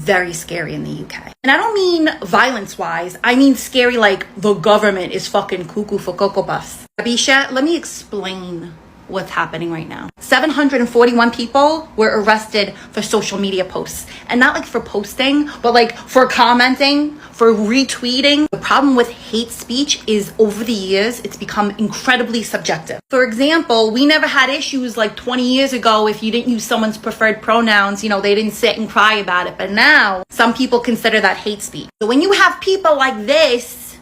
very scary in the UK. And I don't mean violence-wise. I mean scary like the government is fucking cuckoo for Cocoa Puffs. Abisha, let me explain what's happening right now. 741 people were arrested for social media posts. And not like for posting, but like for commenting, for retweeting. The problem with hate speech is over the years, it's become incredibly subjective. For example, we never had issues like 20 years ago if you didn't use someone's preferred pronouns, you know, they didn't sit and cry about it. But now some people consider that hate speech. So when you have people like this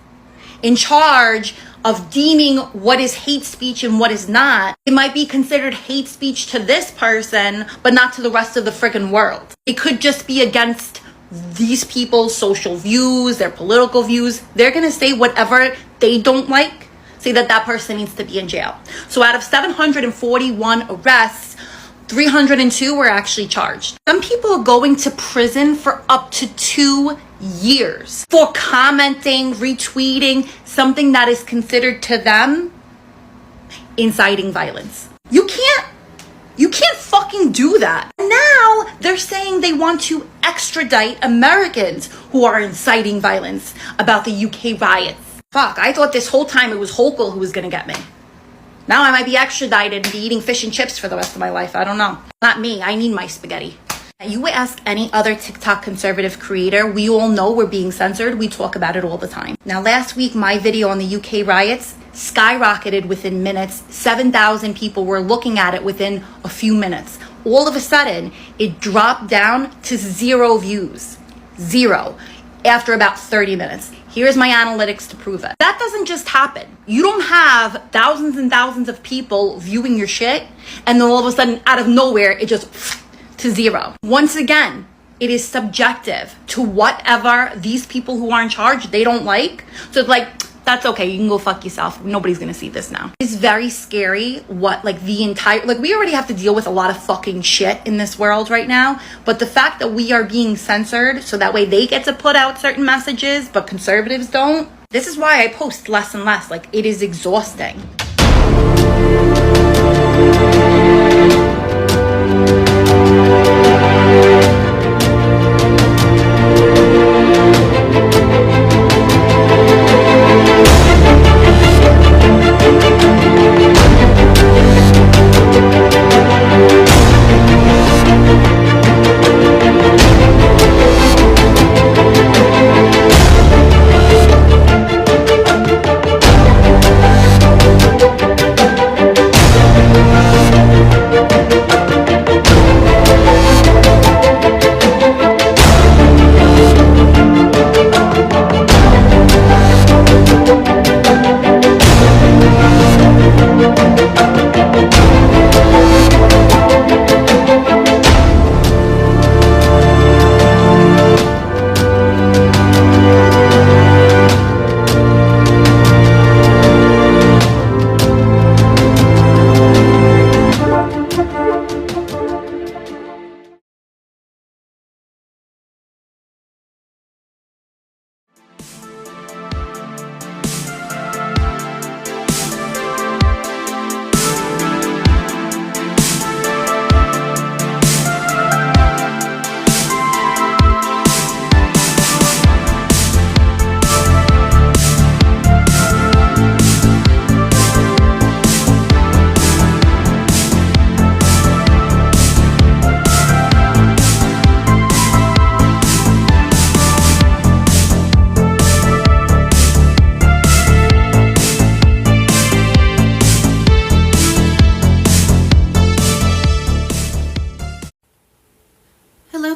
in charge of deeming what is hate speech and what is not, it might be considered hate speech to this person, but not to the rest of the friggin' world. It could just be against these people's social views, their political views. They're gonna say whatever they don't like, say that that person needs to be in jail. So out of 741 arrests, 302 were actually charged. Some people are going to prison for up to 2 years for commenting, retweeting something that is considered to them inciting violence. You can't fucking do that. Now they're saying they want to extradite Americans who are inciting violence about the UK riots. Fuck, I thought this whole time it was Hochul who was gonna get me. Now I might be extradited and be eating fish and chips for the rest of my life. I don't know. Not me. I need my spaghetti. You would ask any other TikTok conservative creator, we all know we're being censored. We talk about it all the time. Now, last week, my video on the UK riots skyrocketed within minutes. 7,000 people were looking at it within a few minutes. All of a sudden, it dropped down to 0 views. 0. After about 30 minutes. Here's my analytics to prove it. That doesn't just happen. You don't have thousands and thousands of people viewing your shit, and then all of a sudden, out of nowhere, it just to 0. Once again, it is subjective to whatever these people who are in charge, they don't like. So it's like, that's okay, you can go fuck yourself. Nobody's gonna see this now. It's very scary what like the entire, like we already have to deal with a lot of fucking shit in this world right now. But the fact that we are being censored so that way they get to put out certain messages, but conservatives don't. This is why I post less and less. Like it is exhausting.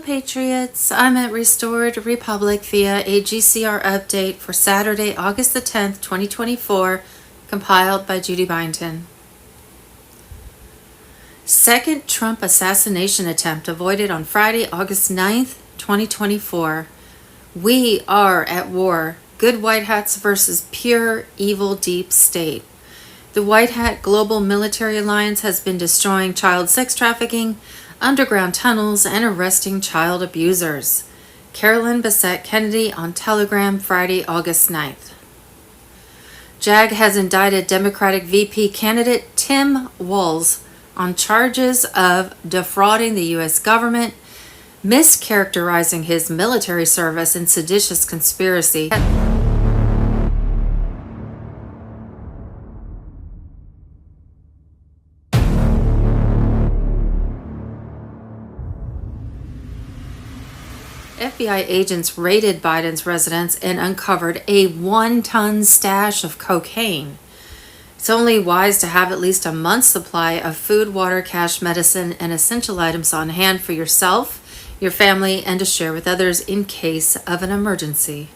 Patriots, I'm at Restored Republic via a GCR update for Saturday, August the 10th, 2024, compiled by Judy Byington. Second Trump assassination attempt avoided on Friday, August 9th, 2024. We are at war. Good White Hats versus pure evil deep state. The White Hat Global Military Alliance has been destroying child sex trafficking, underground tunnels, and arresting child abusers. Carolyn Bessette Kennedy on Telegram, Friday, August 9th. JAG has indicted Democratic VP candidate Tim Walz on charges of defrauding the U.S. government, mischaracterizing his military service and seditious conspiracy. FBI agents raided Biden's residence and uncovered a 1-ton stash of cocaine. It's only wise to have at least a month's supply of food, water, cash, medicine, and essential items on hand for yourself, your family, and to share with others in case of an emergency.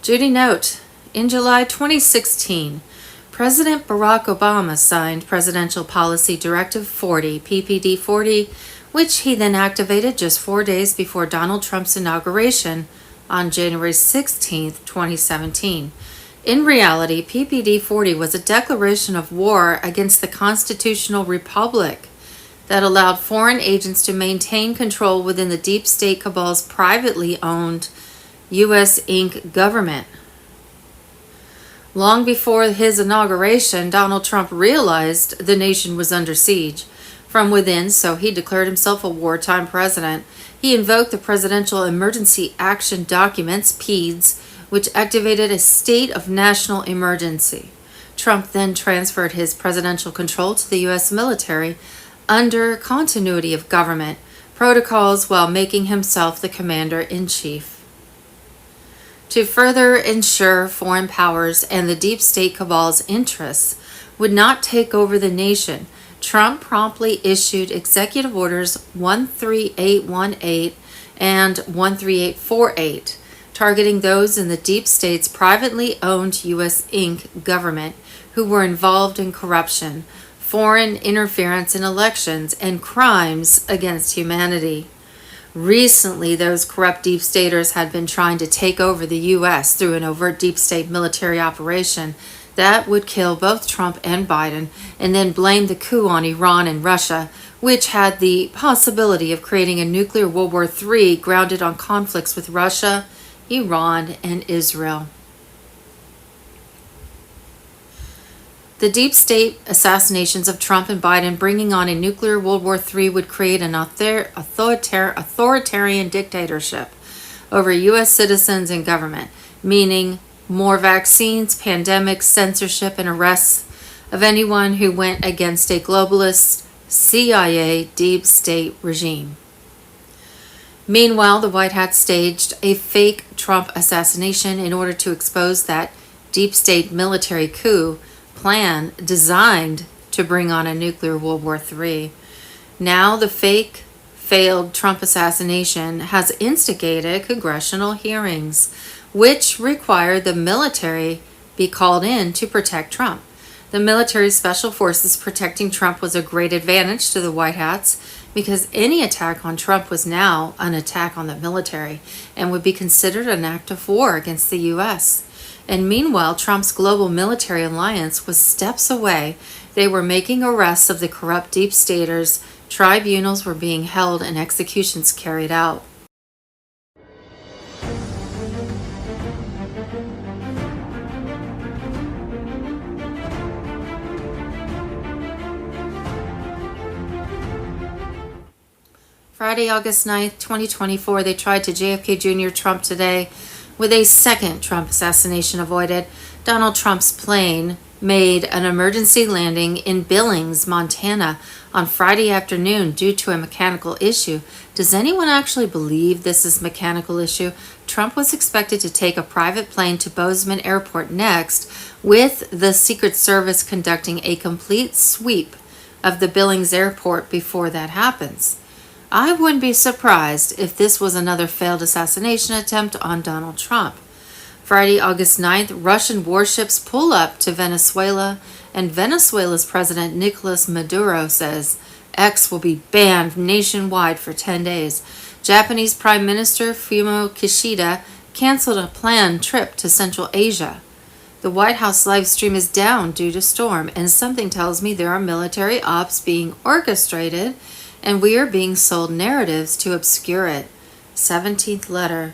Judy note, in July 2016, President Barack Obama signed Presidential Policy Directive 40, PPD 40, which he then activated just 4 days before Donald Trump's inauguration on January 16, 2017. In reality, PPD 40 was a declaration of war against the constitutional republic that allowed foreign agents to maintain control within the deep state cabal's privately owned U.S. Inc. government. Long before his inauguration, Donald Trump realized the nation was under siege from within, so he declared himself a wartime president. He invoked the Presidential Emergency Action Documents, PEDS, which activated a state of national emergency. Trump then transferred his presidential control to the U.S. military under continuity of government protocols while making himself the commander-in-chief. To further ensure foreign powers and the deep state cabal's interests would not take over the nation, Trump promptly issued Executive Orders 13818 and 13848, targeting those in the deep state's privately owned U.S. Inc. government who were involved in corruption, foreign interference in elections, and crimes against humanity. Recently, those corrupt deep staters had been trying to take over the U.S. through an overt deep state military operation that would kill both Trump and Biden, and then blame the coup on Iran and Russia, which had the possibility of creating a nuclear World War III grounded on conflicts with Russia, Iran, and Israel. The deep state assassinations of Trump and Biden bringing on a nuclear World War III would create an authoritarian dictatorship over U.S. citizens and government, meaning more vaccines, pandemics, censorship, and arrests of anyone who went against a globalist CIA deep state regime. Meanwhile, the White Hat staged a fake Trump assassination in order to expose that deep state military coup plan designed to bring on a nuclear World War III. Now the fake, failed Trump assassination has instigated congressional hearings, which required the military be called in to protect Trump. The military special forces protecting Trump was a great advantage to the White Hats because any attack on Trump was now an attack on the military and would be considered an act of war against the U.S. And meanwhile, Trump's global military alliance was steps away. They were making arrests of the corrupt deep staters, tribunals were being held, and executions carried out. Friday, August 9th, 2024, they tried to JFK Jr. Trump today with a second Trump assassination avoided. Donald Trump's plane made an emergency landing in Billings, Montana on Friday afternoon due to a mechanical issue. Does anyone actually believe this is a mechanical issue? Trump was expected to take a private plane to Bozeman Airport next, with the Secret Service conducting a complete sweep of the Billings Airport before that happens. I wouldn't be surprised if this was another failed assassination attempt on Donald Trump. Friday, August 9th, Russian warships pull up to Venezuela, and Venezuela's President Nicolas Maduro says X will be banned nationwide for 10 days. Japanese Prime Minister Fumio Kishida canceled a planned trip to Central Asia. The White House live stream is down due to storm, and something tells me there are military ops being orchestrated and we are being sold narratives to obscure it. 17th letter.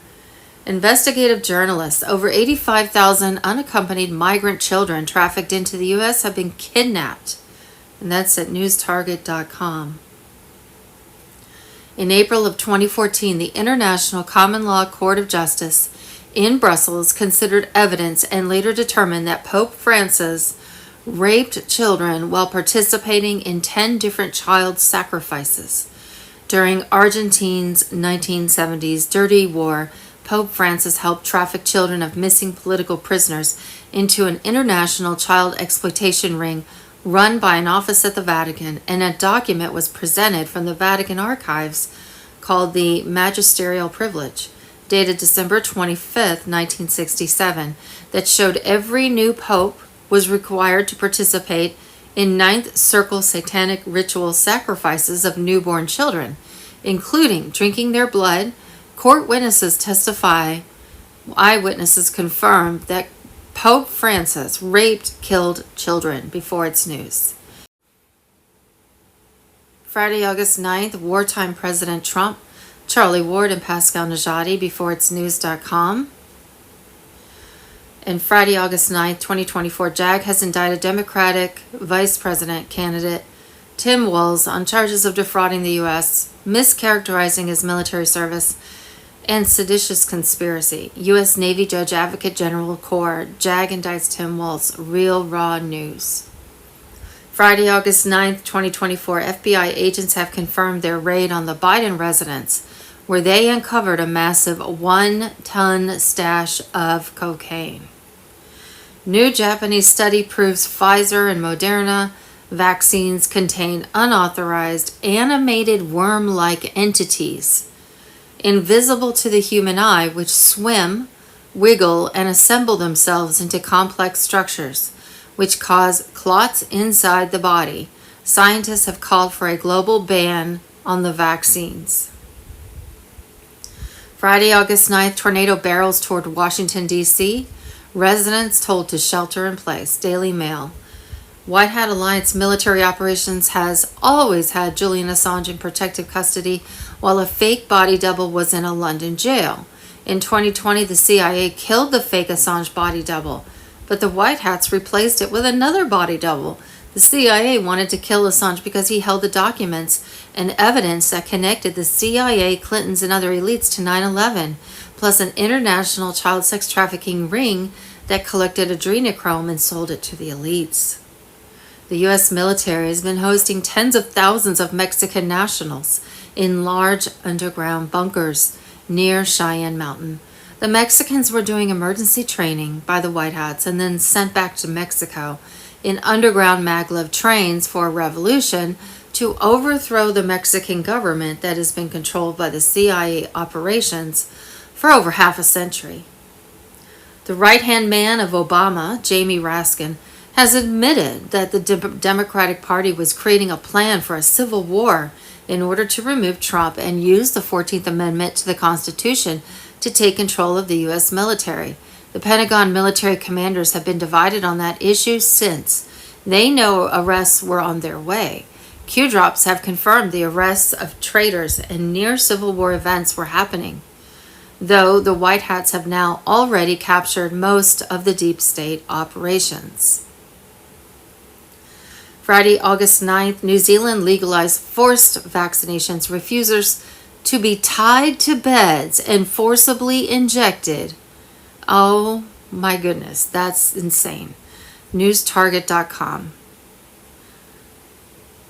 Investigative journalists. Over 85,000 unaccompanied migrant children trafficked into the U.S. have been kidnapped and that's at newstarget.com. In April of 2014, the International Common Law Court of Justice in Brussels considered evidence and later determined that Pope Francis raped children while participating in 10 different child sacrifices. During Argentina's 1970s dirty war, Pope Francis helped traffic children of missing political prisoners into an international child exploitation ring run by an office at the Vatican, and a document was presented from the Vatican archives called the Magisterial Privilege, dated December 25, 1967, that showed every new pope was required to participate in Ninth Circle satanic ritual sacrifices of newborn children, including drinking their blood. Court witnesses testify, eyewitnesses confirmed that Pope Francis killed children before its news. Friday, August 9th, wartime President Trump, Charlie Ward, and Pascal Najati before its news.com. And Friday, August 9th, 2024, JAG has indicted Democratic Vice President candidate Tim Walz on charges of defrauding the U.S., mischaracterizing his military service, and seditious conspiracy. U.S. Navy Judge Advocate General Corps, JAG indicts Tim Walz. Real Raw News. Friday, August 9th, 2024, FBI agents have confirmed their raid on the Biden residence, where they uncovered a massive 1-ton stash of cocaine. New Japanese study proves Pfizer and Moderna vaccines contain unauthorized animated worm-like entities invisible to the human eye, which swim, wiggle, and assemble themselves into complex structures, which cause clots inside the body. Scientists have called for a global ban on the vaccines. Friday, August 9th, tornado barrels toward Washington, D.C. Residents told to shelter in place. Daily Mail. White Hat Alliance military operations has always had Julian Assange in protective custody while a fake body double was in a London jail. In 2020, the CIA killed the fake Assange body double, but the White Hats replaced it with another body double. The CIA wanted to kill Assange because he held the documents and evidence that connected the CIA, Clintons, and other elites to 9/11, plus an international child sex trafficking ring that collected adrenochrome and sold it to the elites. The U.S. military has been hosting tens of thousands of Mexican nationals in large underground bunkers near Cheyenne Mountain. The Mexicans were doing emergency training by the White Hats and then sent back to Mexico in underground maglev trains for a revolution to overthrow the Mexican government that has been controlled by the CIA operations for over half a century. The right-hand man of Obama, Jamie Raskin, has admitted that the Democratic Party was creating a plan for a civil war in order to remove Trump and use the 14th Amendment to the Constitution to take control of the U.S. military. The Pentagon military commanders have been divided on that issue since. They know arrests were on their way. Q-drops have confirmed the arrests of traitors and near Civil War events were happening, though the White Hats have now already captured most of the deep state operations. Friday, August 9th, New Zealand legalized forced vaccinations, refusers to be tied to beds and forcibly injected. Oh my goodness, that's insane. NewsTarget.com.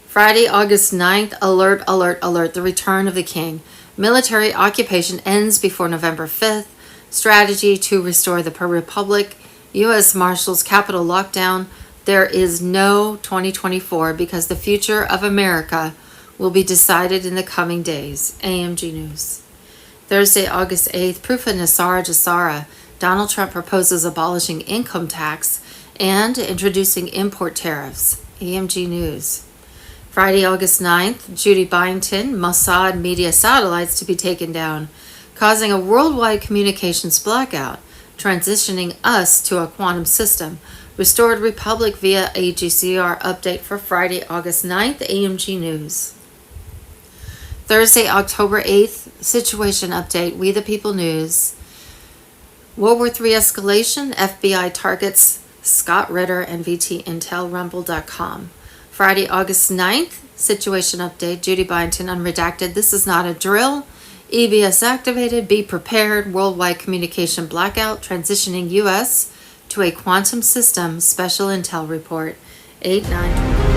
Friday, August 9th, alert, alert, alert, the return of the king. Military occupation ends before November 5th. Strategy to restore the Republic. U.S. Marshals Capitol lockdown. There is no 2024 because the future of America will be decided in the coming days. AMG News. Thursday, August 8th, proof of Nasara Jasara. Donald Trump proposes abolishing income tax and introducing import tariffs. AMG News. Friday, August 9th, Judy Byington, Mossad media satellites to be taken down, causing a worldwide communications blackout, transitioning us to a quantum system. Restored Republic via a GCR update for Friday, August 9th, AMG News. Thursday, October 8th, situation update, We the People News. World War III escalation, FBI targets Scott Ritter and VT Intel, Rumble.com. Friday, August 9th, situation update, Judy Byington, unredacted. This is not a drill. EBS activated. Be prepared. Worldwide communication blackout. Transitioning U.S. to a quantum system. Special intel report. 8/9/20.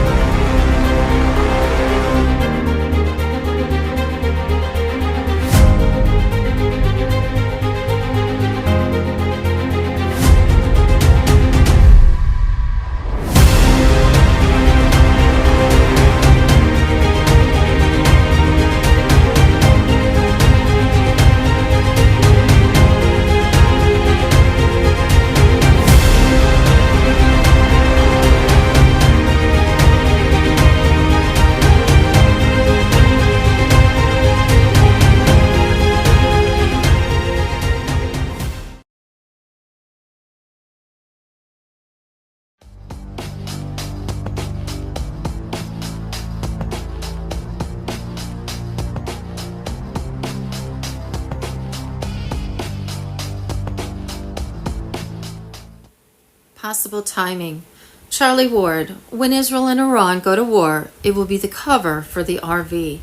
Possible timing. Charlie Ward, when Israel and Iran go to war, it will be the cover for the RV.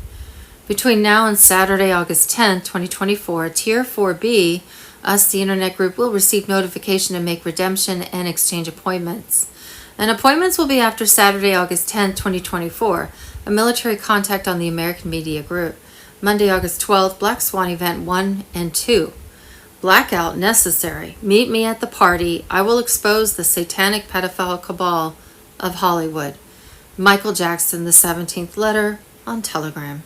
Between now and Saturday, August 10th, 2024, Tier 4B, us, the Internet Group, will receive notification to make redemption and exchange appointments. And appointments will be after Saturday, August 10th, 2024, a military contact on the American Media Group. Monday, August 12th, Black Swan Event 1 and 2. Blackout necessary. Meet me at the party. I will expose the satanic pedophile cabal of Hollywood. Michael Jackson, the 17th letter on Telegram.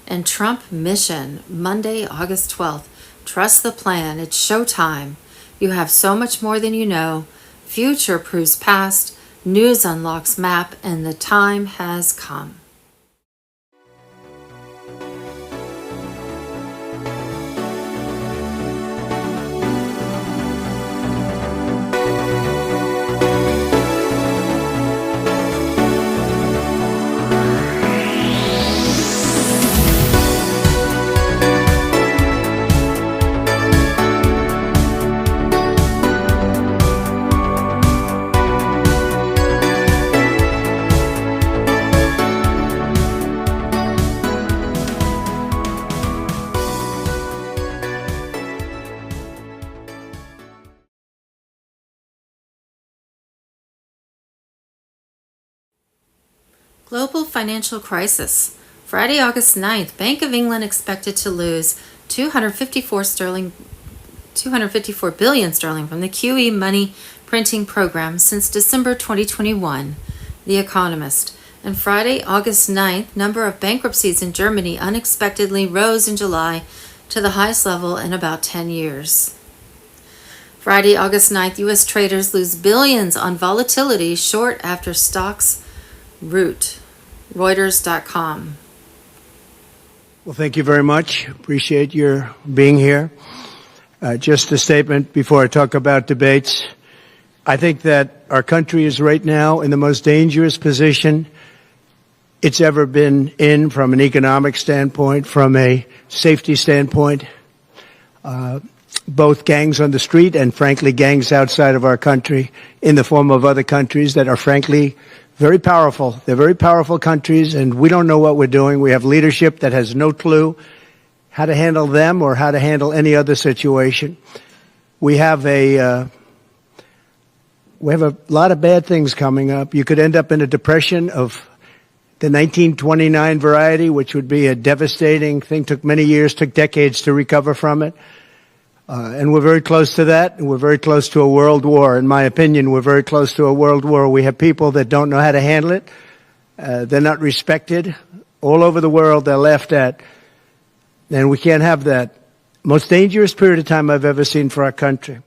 And Trump mission, Monday, August 12th. Trust the plan. It's showtime. You have so much more than you know. Future proves past. News unlocks map, and the time has come. Global financial crisis. Friday, August 9th, Bank of England expected to lose 254 billion sterling from the QE money printing program since December 2021, The Economist. And Friday, August 9th, number of bankruptcies in Germany unexpectedly rose in July to the highest level in about 10 years. Friday, August 9th, U.S. traders lose billions on volatility short after stocks root. Reuters.com. Well, thank you very much. Appreciate your being here. Just a statement before I talk about debates. I think that our country is right now in the most dangerous position it's ever been in from an economic standpoint, from a safety standpoint. Both gangs on the street and, frankly, gangs outside of our country in the form of other countries that are, frankly, very powerful. They're very powerful countries, and we don't know what we're doing. We have leadership that has no clue how to handle them or how to handle any other situation. We have a lot of bad things coming up. You could end up in a depression of the 1929 variety, which would be a devastating thing. Took many years, took decades to recover from it. And we're very close to that, and we're very close to a world war. In my opinion, we're very close to a world war. We have people that don't know how to handle it. They're not respected. All over the world, they're laughed at. And we can't have that. Most dangerous period of time I've ever seen for our country.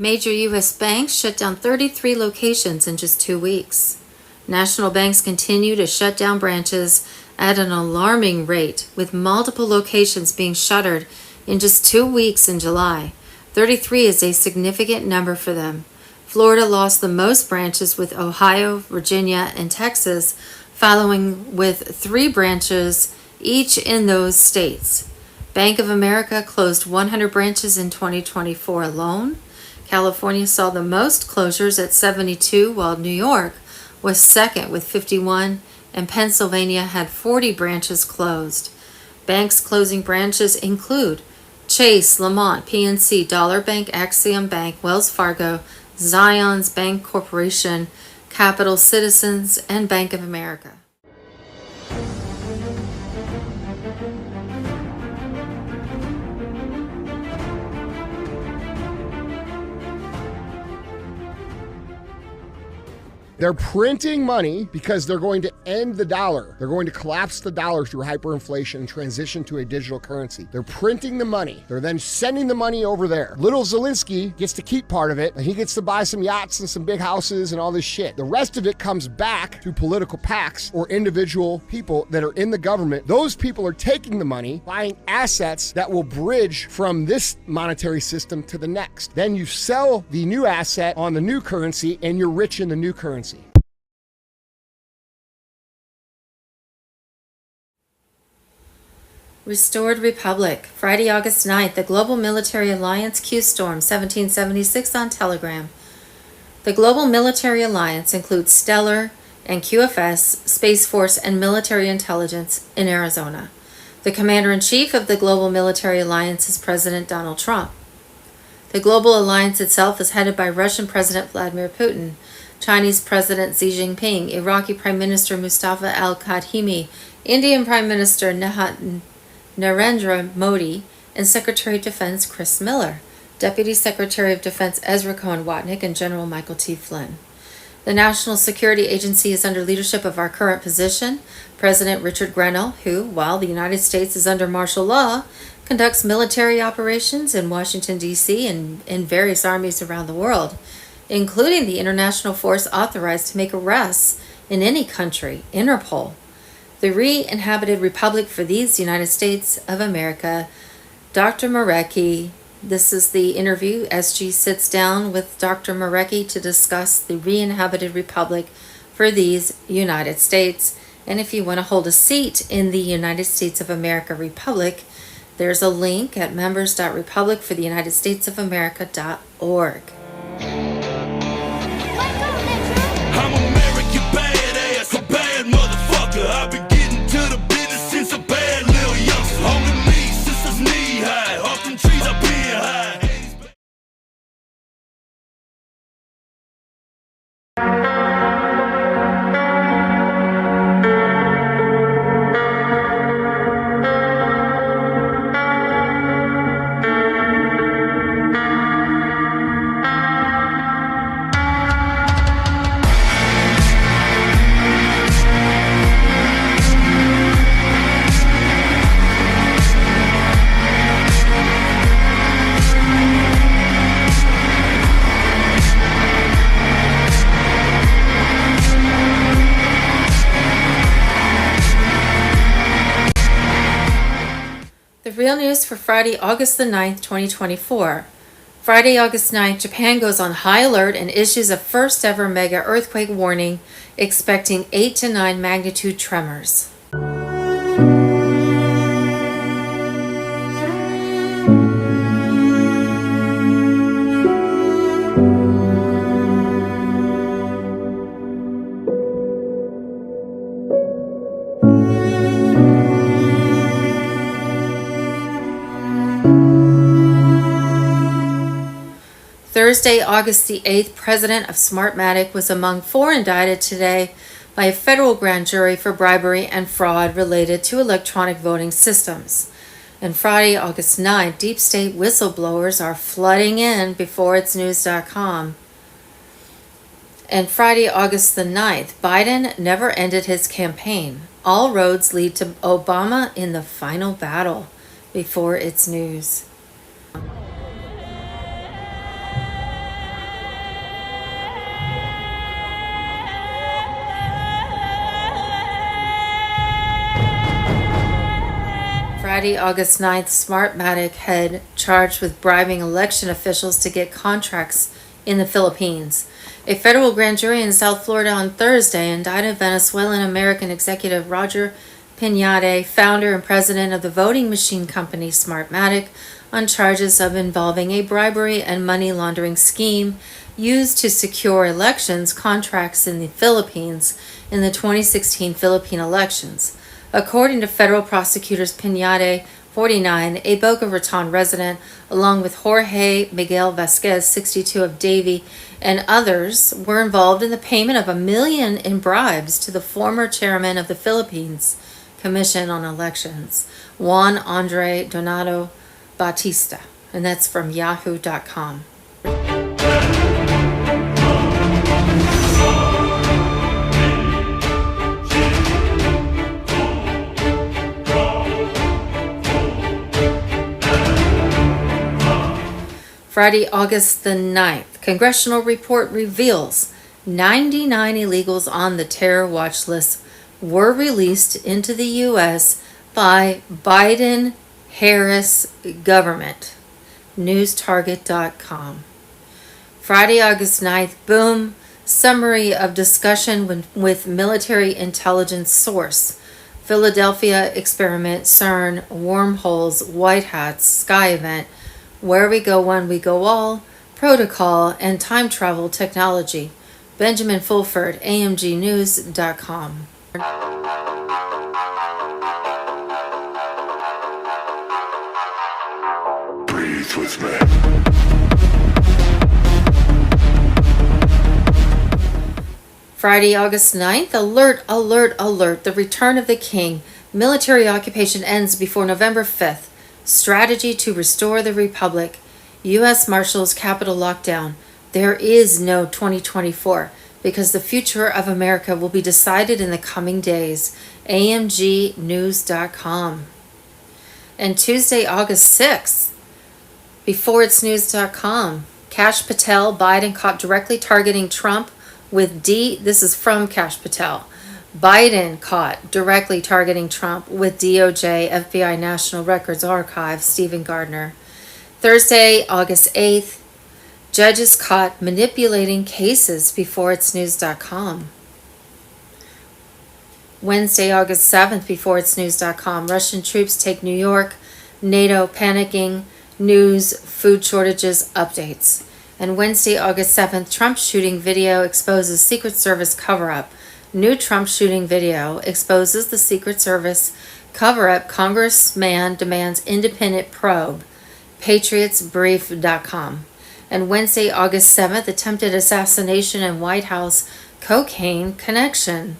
Major U.S. banks shut down 33 locations in just 2 weeks. National banks continue to shut down branches at an alarming rate, with multiple locations being shuttered in just 2 weeks in July. 33 is a significant number for them. Florida lost the most branches, with Ohio, Virginia, and Texas following with 3 branches each in those states. Bank of America closed 100 branches in 2024 alone. California saw the most closures at 72, while New York was second with 51, and Pennsylvania had 40 branches closed. Banks closing branches include Chase, Lamont, PNC, Dollar Bank, Axiom Bank, Wells Fargo, Zions Bank Corporation, Capital Citizens, and Bank of America. They're printing money because they're going to end the dollar. They're going to collapse the dollar through hyperinflation and transition to a digital currency. They're printing the money. They're then sending the money over there. Little Zelensky gets to keep part of it, and he gets to buy some yachts and some big houses and all this shit. The rest of it comes back to political PACs or individual people that are in the government. Those people are taking the money, buying assets that will bridge from this monetary system to the next. Then you sell the new asset on the new currency, and you're rich in the new currency. Restored Republic, Friday, August 9th, the Global Military Alliance Q-Storm 1776 on Telegram. The Global Military Alliance includes Stellar and QFS, Space Force, and Military Intelligence in Arizona. The Commander-in-Chief of the Global Military Alliance is President Donald Trump. The Global Alliance itself is headed by Russian President Vladimir Putin, Chinese President Xi Jinping, Iraqi Prime Minister Mustafa al-Kadhimi, Indian Prime Minister Narendra Modi, and Secretary of Defense Chris Miller, Deputy Secretary of Defense Ezra Cohen-Watnick, and General Michael T. Flynn. The National Security Agency is under leadership of our current position, President Richard Grenell, who, while the United States is under martial law, conducts military operations in Washington, D.C. and in various armies around the world, including the international force authorized to make arrests in any country, Interpol. The re-inhabited Republic for these United States of America, Dr. Marecki. This is the interview. SG sits down with Dr. Marecki to discuss the re-inhabited Republic for these United States. And if you want to hold a seat in the United States of America Republic, there's a link at members.republicfortheunitedstatesofamerica.org. I'm American badass, a bad motherfucker. I've been getting to the business since a bad little youngster. Holding me, sisters knee high, off them trees up in high. The real news for Friday, August the 9th, 2024. Friday, August 9th, Japan goes on high alert and issues a first ever mega earthquake warning, expecting 8 to 9 magnitude tremors. Thursday, August the 8th, President of Smartmatic was among 4 indicted today by a federal grand jury for bribery and fraud related to electronic voting systems. And Friday, August 9th, deep state whistleblowers are flooding in before it's news.com. And Friday, August the 9th, Biden never ended his campaign. All roads lead to Obama in the final battle before it's news. Friday, August 9th, Smartmatic head charged with bribing election officials to get contracts in the Philippines. A federal grand jury in South Florida on Thursday indicted Venezuelan-American executive Roger Piñate, founder and president of the voting machine company Smartmatic, on charges of involving a bribery and money laundering scheme used to secure elections contracts in the Philippines in the 2016 Philippine elections. According to federal prosecutors, Piñate, 49, a Boca Raton resident, along with Jorge Miguel Vasquez, 62, of Davie, and others, were involved in the payment of $1 million in bribes to the former chairman of the Philippines Commission on Elections, Juan Andre Donato Bautista, and that's from yahoo.com. Friday, August the 9th, congressional report reveals 99 illegals on the terror watch list were released into the U.S. by Biden-Harris government. NewsTarget.com. Friday, August 9th, boom, summary of discussion with military intelligence source. Philadelphia experiment, CERN, wormholes, white hats, sky event, where we go one, we go all, protocol, and time travel technology. Benjamin Fulford, AMGnews.com. Breathe with me. Friday, August 9th, alert, alert, alert. The return of the king. Military occupation ends before November 5th. Strategy to restore the Republic. U.S. Marshals Capitol lockdown. There is no 2024 because the future of America will be decided in the coming days. AMGnews.com. And Tuesday, August 6th, beforeitsnews.com. Kash Patel, Biden caught directly targeting Trump with this is from Kash Patel. Biden caught directly targeting Trump with DOJ, FBI National Records Archive, Stephen Gardner. Thursday, August 8th, judges caught manipulating cases, beforeitsnews.com. Wednesday, August 7th, beforeitsnews.com. Russian troops take New York, NATO panicking, news, food shortages, updates. And Wednesday, August 7th, Trump shooting video exposes Secret Service cover-up. New Trump shooting video exposes the Secret Service cover-up. Congressman demands independent probe. PatriotsBrief.com. And Wednesday, August 7th, attempted assassination in White House cocaine connection.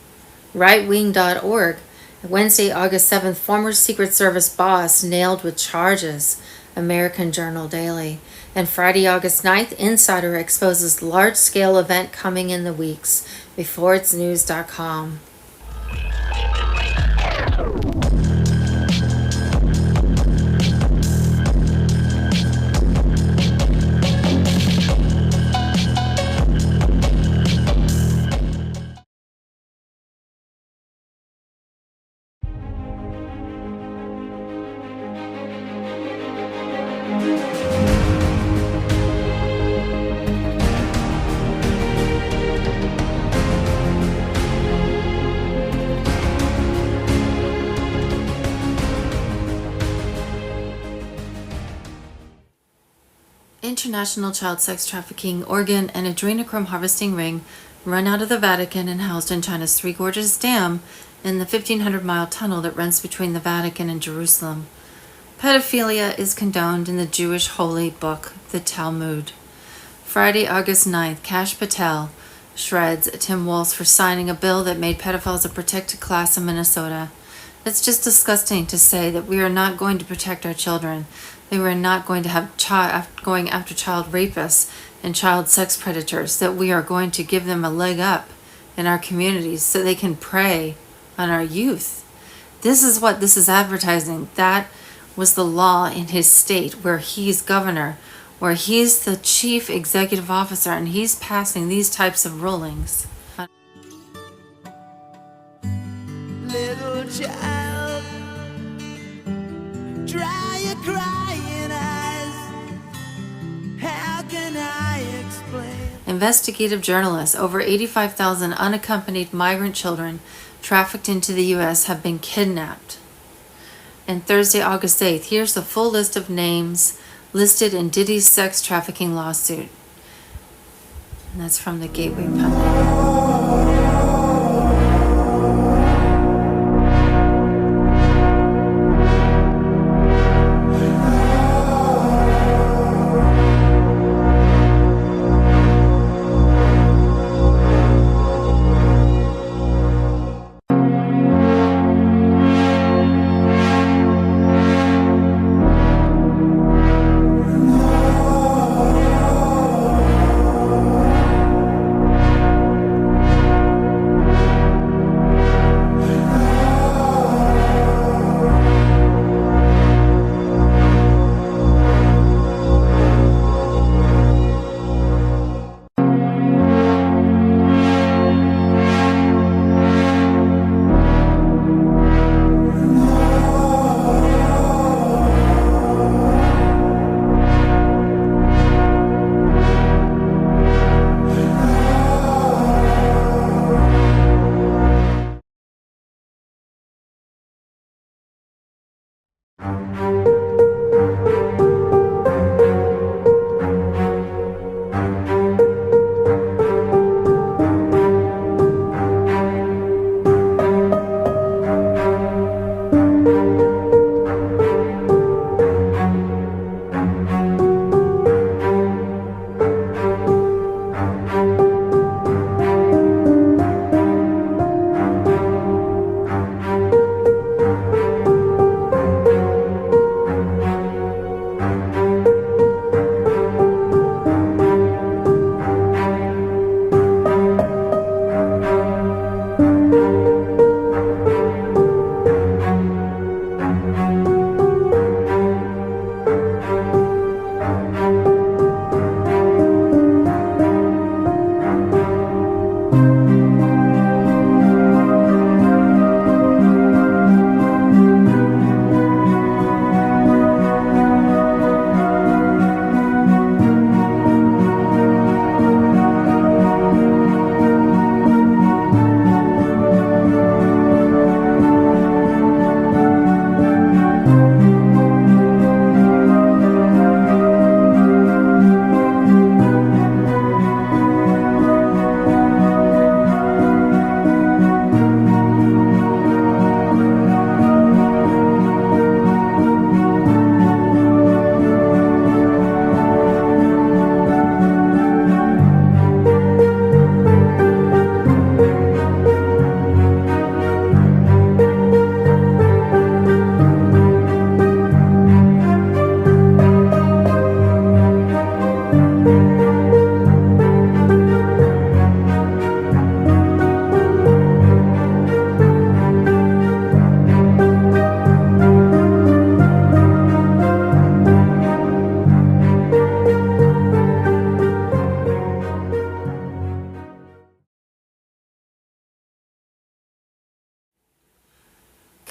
Rightwing.org. Wednesday, August 7th, former Secret Service boss nailed with charges. American Journal Daily. And Friday, August 9th, insider exposes large-scale event coming in the weeks. Beforeitsnews.com. International child sex trafficking, organ, and adrenochrome harvesting ring run out of the Vatican and housed in China's Three Gorges Dam in the 1,500-mile tunnel that runs between the Vatican and Jerusalem. Pedophilia is condoned in the Jewish holy book, the Talmud. Friday, August 9th, Kash Patel shreds Tim Walz for signing a bill that made pedophiles a protected class in Minnesota. It's just disgusting to say that we are not going to protect our children. That we're not going to have going after child rapists and child sex predators, that we are going to give them a leg up in our communities so they can prey on our youth. This is what this is advertising. That was the law in his state where he's governor, where he's the chief executive officer, and he's passing these types of rulings. Little child, crying eyes. How can I explain? Investigative journalists, over 85,000 unaccompanied migrant children trafficked into the U.S. have been kidnapped. And Thursday, August 8th, here's the full list of names listed in Diddy's sex trafficking lawsuit. And that's from the Gateway Pundit.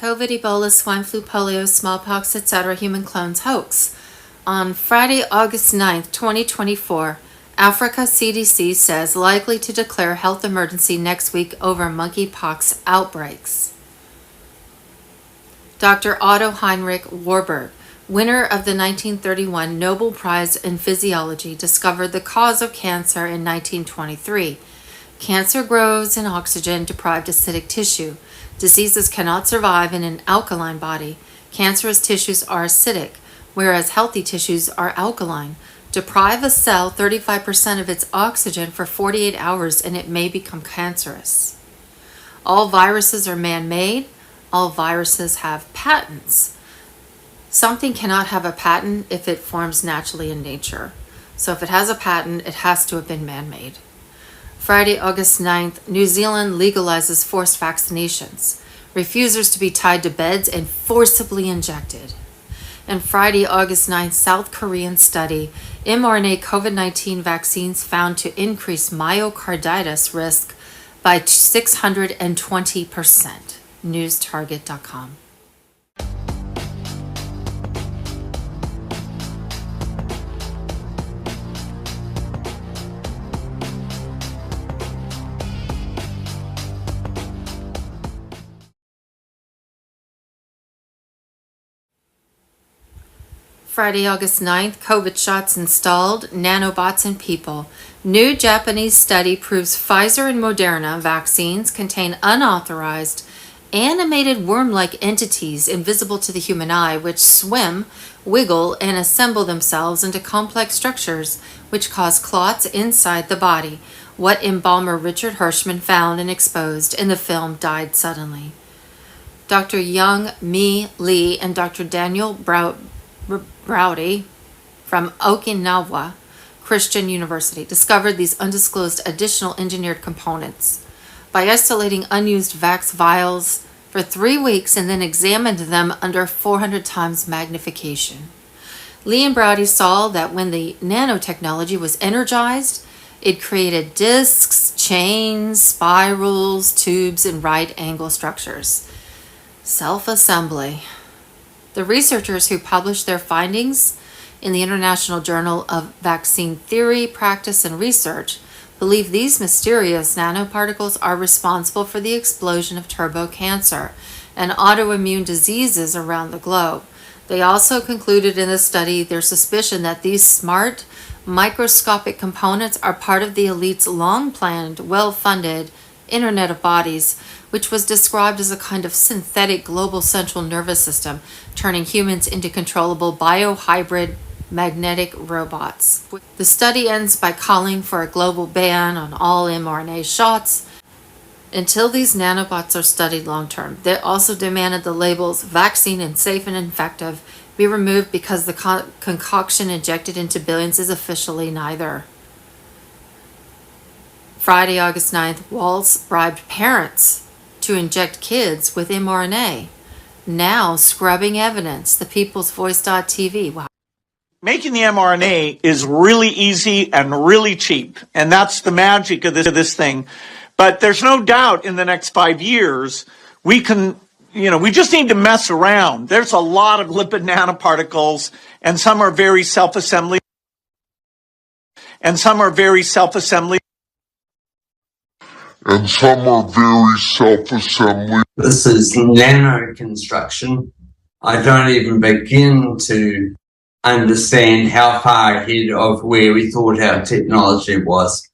COVID, Ebola, swine flu, polio, smallpox, etc. human clones hoax. On Friday, August 9th, 2024, Africa CDC says likely to declare health emergency next week over monkeypox outbreaks. Dr. Otto Heinrich Warburg, winner of the 1931 Nobel Prize in Physiology, discovered the cause of cancer in 1923. Cancer grows in oxygen-deprived acidic tissue. Diseases cannot survive in an alkaline body. Cancerous tissues are acidic, whereas healthy tissues are alkaline. Deprive a cell 35% of its oxygen for 48 hours and it may become cancerous. All viruses are man-made. All viruses have patents. Something cannot have a patent if it forms naturally in nature. So if it has a patent, it has to have been man-made. Friday, August 9th, New Zealand legalizes forced vaccinations. Refusers to be tied to beds and forcibly injected. And Friday, August 9th, South Korean study, mRNA COVID-19 vaccines found to increase myocarditis risk by 620%. NewsTarget.com. Friday, August 9th, COVID shots installed, nanobots in people. New Japanese study proves Pfizer and Moderna vaccines contain unauthorized, animated worm-like entities invisible to the human eye, which swim, wiggle, and assemble themselves into complex structures which cause clots inside the body. What embalmer Richard Hirschman found and exposed in the film Died Suddenly. Dr. Young Mi Lee and Dr. Daniel Browdy from Okinawa Christian University discovered these undisclosed additional engineered components by isolating unused vax vials for 3 weeks and then examined them under 400 times magnification. Lee and Browdy saw that when the nanotechnology was energized, it created discs, chains, spirals, tubes, and right angle structures. Self-assembly. The researchers who published their findings in the International Journal of Vaccine Theory, Practice, and Research believe these mysterious nanoparticles are responsible for the explosion of turbo cancer and autoimmune diseases around the globe. They also concluded in the study their suspicion that these smart, microscopic components are part of the elite's long-planned, well-funded Internet of Bodies, which was described as a kind of synthetic global central nervous system, turning humans into controllable biohybrid magnetic robots. The study ends by calling for a global ban on all mRNA shots until these nanobots are studied long-term. They also demanded the labels vaccine and safe and effective be removed because the concoction injected into billions is officially neither. Friday, August 9th, Walz bribed parents to inject kids with mRNA. Now scrubbing evidence. The People's Voice.tv. Wow. Making the mRNA is really easy and really cheap, and that's the magic of this thing. But there's no doubt in the next 5 years, we can, we just need to mess around. There's a lot of lipid nanoparticles, and some are very self-assembly, and some are very self-assembly. This is nano construction. I don't even begin to understand how far ahead of where we thought our technology was.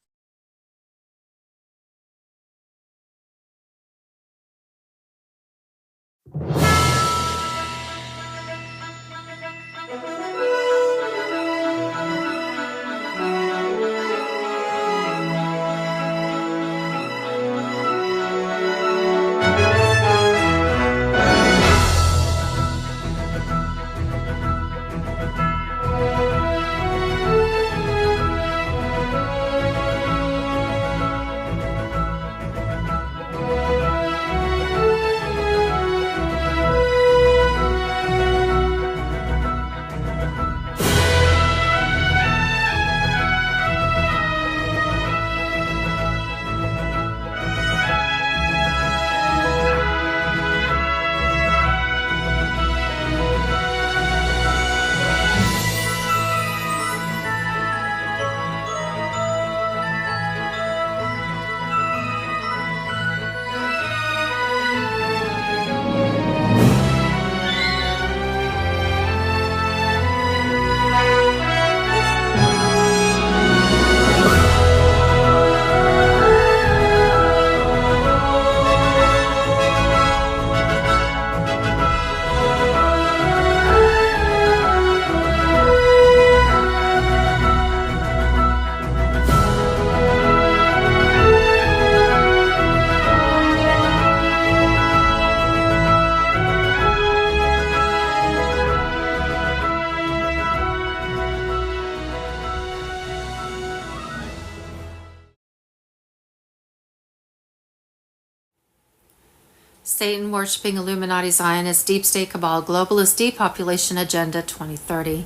Satan worshipping Illuminati Zionist deep state cabal globalist depopulation agenda 2030.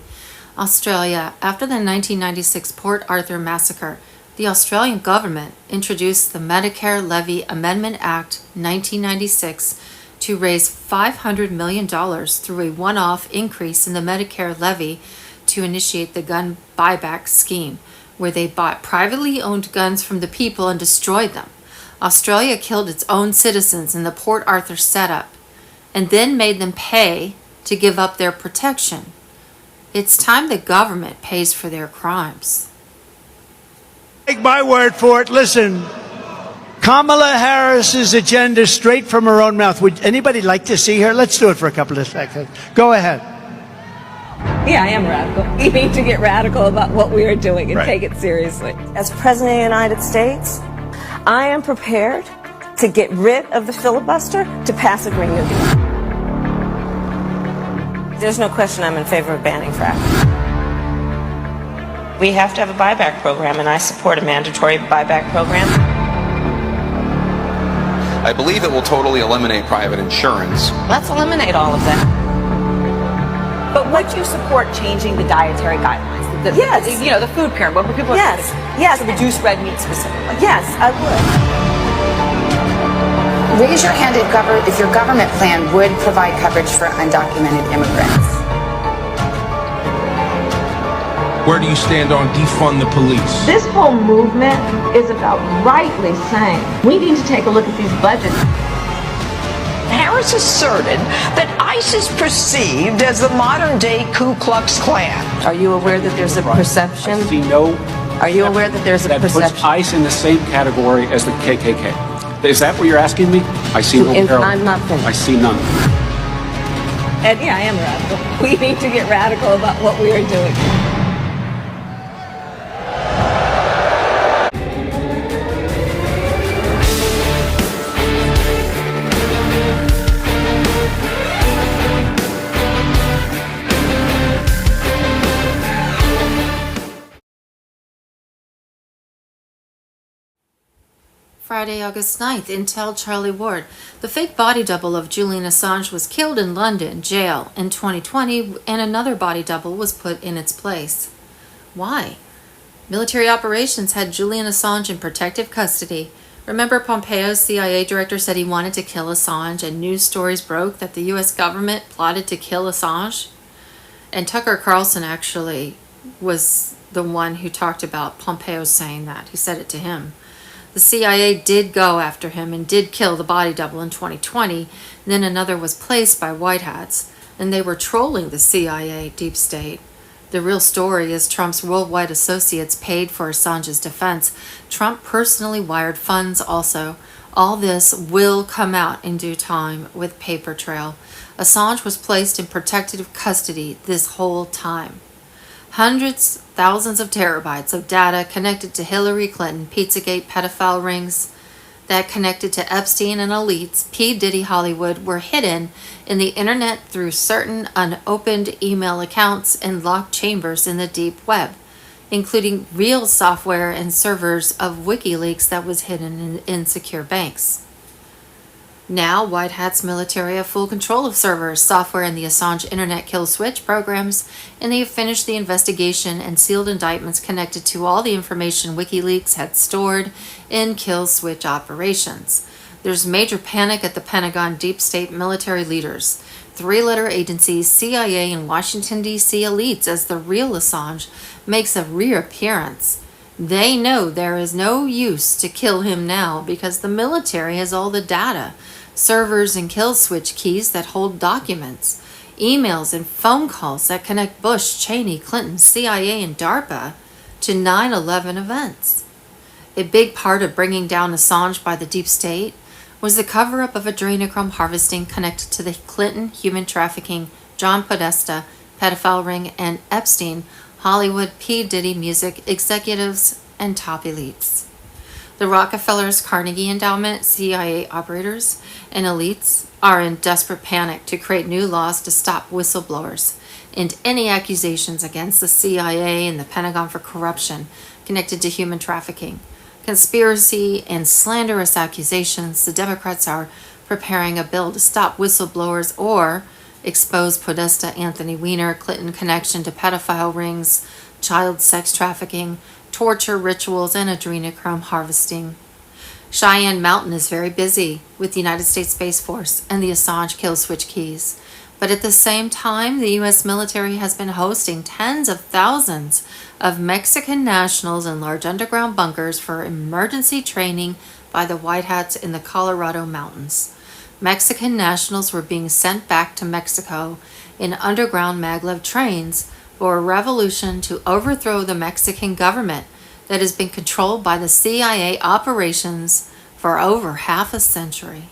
Australia. After the 1996 Port Arthur massacre, the Australian government introduced the Medicare Levy Amendment Act 1996 to raise $500 million through a one-off increase in the Medicare levy to initiate the gun buyback scheme, where they bought privately owned guns from the people and destroyed them. Australia killed its own citizens in the Port Arthur setup and then made them pay to give up their protection. It's time the government pays for their crimes. Take my word for it. Listen, Kamala Harris's agenda straight from her own mouth. Would anybody like to see her? Let's do it for a couple of seconds. Go ahead. Yeah, I am radical. We need to get radical about what we are doing and take it seriously. As President of the United States, I am prepared to get rid of the filibuster to pass a Green New Deal. There's no question I'm in favor of banning fracking. We have to have a buyback program, and I support a mandatory buyback program. I believe it will totally eliminate private insurance. Let's eliminate all of that. But would you support changing the dietary guidelines? Yes. The food pyramid. What people Yes. to reduce red meat specifically. Yes, I would. Raise your hand if your government plan would provide coverage for undocumented immigrants. Where do you stand on defund the police? This whole movement is about rightly saying we need to take a look at these budgets. Harris asserted that ICE is perceived as the modern-day Ku Klux Klan. Are you aware that there's a perception? I see no. Are you aware that there's a that perception? puts ICE in the same category as the KKK? Is that what you're asking me? I see no parallel. I'm not finished. I see none. And yeah, I am radical. We need to get radical about what we are doing. Friday, August 9th, Intel Charlie Ward. The fake body double of Julian Assange was killed in London jail in 2020, and another body double was put in its place. Why? Military operations had Julian Assange in protective custody. Remember, Pompeo's CIA director said he wanted to kill Assange, and news stories broke that the U.S. government plotted to kill Assange? And Tucker Carlson actually was the one who talked about Pompeo saying that. He said it to him. The CIA did go after him and did kill the body double in 2020. Then another was placed by white hats, and they were trolling the CIA deep state. The real story is Trump's worldwide associates paid for Assange's defense. Trump personally wired funds also. All this will come out in due time with paper trail. Assange was placed in protective custody this whole time. Hundreds, thousands of terabytes of data connected to Hillary Clinton, Pizzagate pedophile rings that connected to Epstein and elites, P. Diddy Hollywood, were hidden in the internet through certain unopened email accounts and locked chambers in the deep web, including real software and servers of WikiLeaks that was hidden in insecure banks. Now, White Hat's military have full control of servers, software, and the Assange Internet Kill Switch programs, and they have finished the investigation and sealed indictments connected to all the information WikiLeaks had stored in kill switch operations. There's major panic at the Pentagon deep state military leaders, three-letter agencies, CIA, and Washington, D.C. elites as the real Assange makes a reappearance. They know there is no use to kill him now because the military has all the data, servers and kill switch keys that hold documents, emails and phone calls that connect Bush, Cheney, Clinton, CIA, and DARPA to 9/11 events. A big part of bringing down Assange by the deep state was the cover-up of adrenochrome harvesting connected to the Clinton human trafficking, John Podesta, pedophile ring, and Epstein, Hollywood, P. Diddy music executives, and top elites. The Rockefellers, Carnegie Endowment, CIA operators, and elites are in desperate panic to create new laws to stop whistleblowers and any accusations against the CIA and the Pentagon for corruption connected to human trafficking. Conspiracy and slanderous accusations, the Democrats are preparing a bill to stop whistleblowers or expose Podesta, Anthony Weiner, Clinton connection to pedophile rings, child sex trafficking, torture rituals, and adrenochrome harvesting. Cheyenne Mountain is very busy with the United States Space Force and the Assange kill switch keys. But at the same time, the U.S. military has been hosting tens of thousands of Mexican nationals in large underground bunkers for emergency training by the White Hats in the Colorado mountains. Mexican nationals were being sent back to Mexico in underground maglev trains or a revolution to overthrow the Mexican government that has been controlled by the CIA operations for over half a century.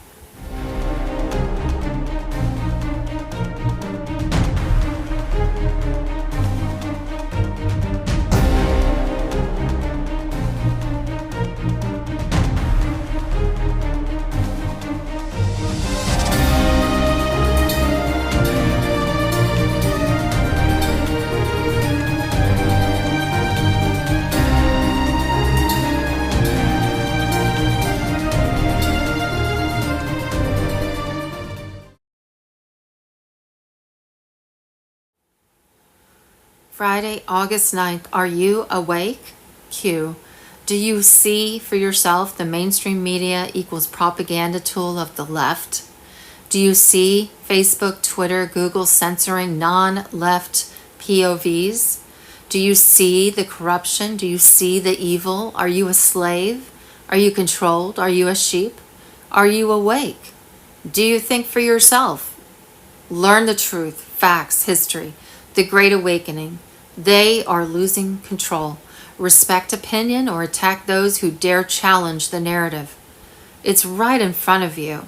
Friday, August 9th. Are you awake? Q. Do you see for yourself the mainstream media equals propaganda tool of the left? Do you see Facebook, Twitter, Google censoring non-left POVs? Do you see the corruption? Do you see the evil? Are you a slave? Are you controlled? Are you a sheep? Are you awake? Do you think for yourself? Learn the truth, facts, history, the Great Awakening. They are losing control. Respect opinion or attack those who dare challenge the narrative. It's right in front of you.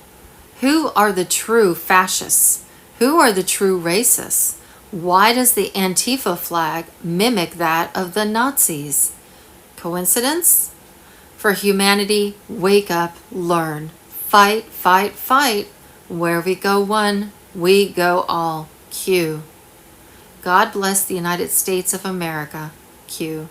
Who are the true fascists? Who are the true racists? Why does the Antifa flag mimic that of the Nazis? Coincidence? For humanity, wake up, learn. Fight, fight, fight. Where we go one, we go all. Q. God bless the United States of America. Q.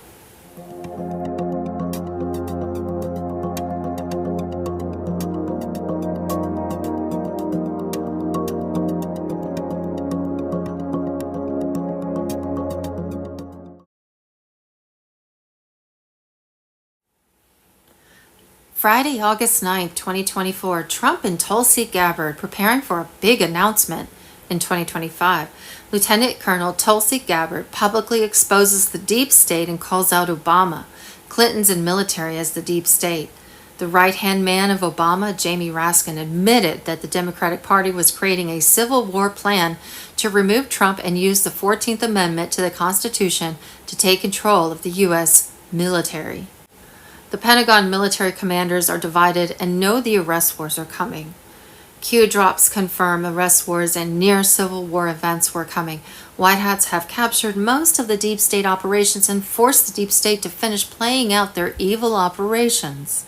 Friday, August 9th, 2024, Trump and Tulsi Gabbard preparing for a big announcement in 2025. Lieutenant Colonel Tulsi Gabbard publicly exposes the deep state and calls out Obama, Clinton's and military as the deep state. The right-hand man of Obama, Jamie Raskin, admitted that the Democratic Party was creating a civil war plan to remove Trump and use the 14th Amendment to the Constitution to take control of the U.S. military. The Pentagon military commanders are divided and know the arrest wars are coming. Q drops confirm arrest wars and near civil war events were coming. White hats have captured most of the deep state operations and forced the deep state to finish playing out their evil operations.